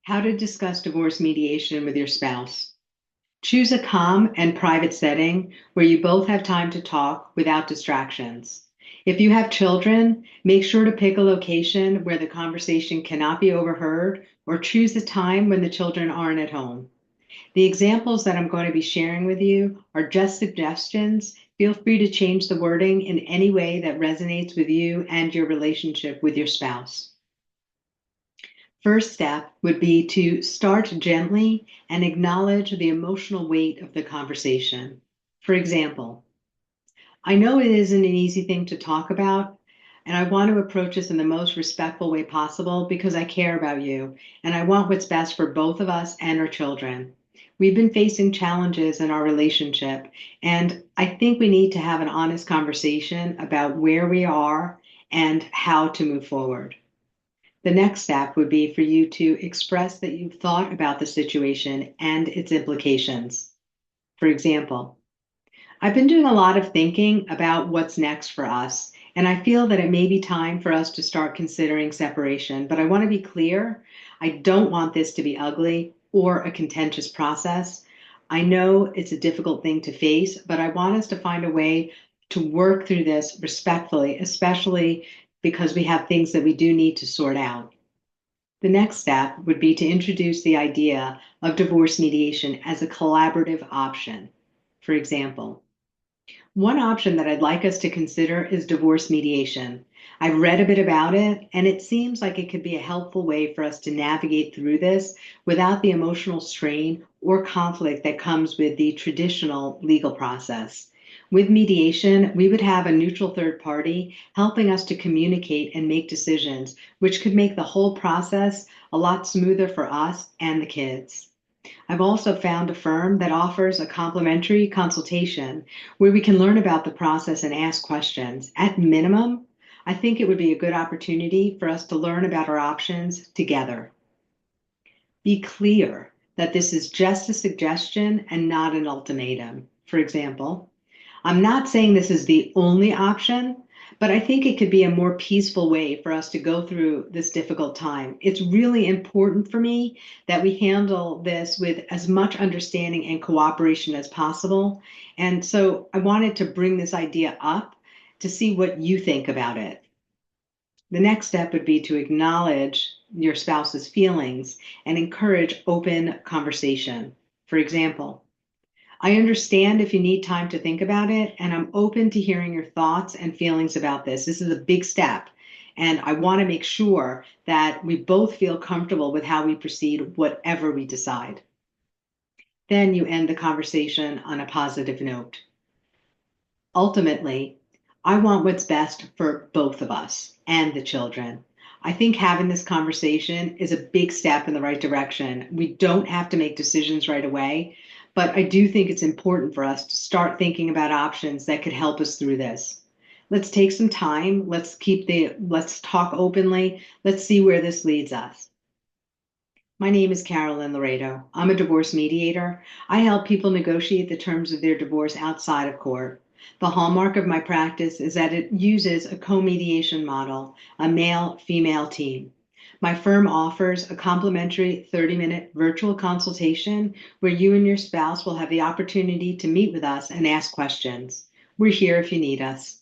How to discuss divorce mediation with your spouse. Choose a calm and private setting where you both have time to talk without distractions. If you have children, make sure to pick a location where the conversation cannot be overheard or choose a time when the children aren't at home. The examples that I'm going to be sharing with you are just suggestions. Feel free to change the wording in any way that resonates with you and your relationship with your spouse. First step would be to start gently and acknowledge the emotional weight of the conversation. For example, I know it isn't an easy thing to talk about, and I want to approach this in the most respectful way possible because I care about you and I want what's best for both of us and our children. We've been facing challenges in our relationship, and I think we need to have an honest conversation about where we are and how to move forward. The next step would be for you to express that you've thought about the situation and its implications. For example, I've been doing a lot of thinking about what's next for us, and I feel that it may be time for us to start considering separation. But I want to be clear, I don't want this to be ugly or a contentious process. I know it's a difficult thing to face, but I want us to find a way to work through this respectfully, especially because we have things that we do need to sort out. The next step would be to introduce the idea of divorce mediation as a collaborative option. For example, one option that I'd like us to consider is divorce mediation. I've read a bit about it, and it seems like it could be a helpful way for us to navigate through this without the emotional strain or conflict that comes with the traditional legal process. With mediation, we would have a neutral third party helping us to communicate and make decisions, which could make the whole process a lot smoother for us and the kids. I've also found a firm that offers a complimentary consultation where we can learn about the process and ask questions. At minimum, I think it would be a good opportunity for us to learn about our options together. Be clear that this is just a suggestion and not an ultimatum. For example, I'm not saying this is the only option, but I think it could be a more peaceful way for us to go through this difficult time. It's really important for me that we handle this with as much understanding and cooperation as possible. And so I wanted to bring this idea up to see what you think about it. The next step would be to acknowledge your spouse's feelings and encourage open conversation. For example, I understand if you need time to think about it, and I'm open to hearing your thoughts and feelings about this. This is a big step, and I want to make sure that we both feel comfortable with how we proceed, whatever we decide. Then you end the conversation on a positive note. Ultimately, I want what's best for both of us and the children. I think having this conversation is a big step in the right direction. We don't have to make decisions right away, but I do think it's important for us to start thinking about options that could help us through this. Let's take some time. Let's talk openly. Let's see where this leads us. My name is Carolyn Laredo. I'm a divorce mediator. I help people negotiate the terms of their divorce outside of court. The hallmark of my practice is that it uses a co-mediation model, a male-female team. My firm offers a complimentary 30-minute virtual consultation where you and your spouse will have the opportunity to meet with us and ask questions. We're here if you need us.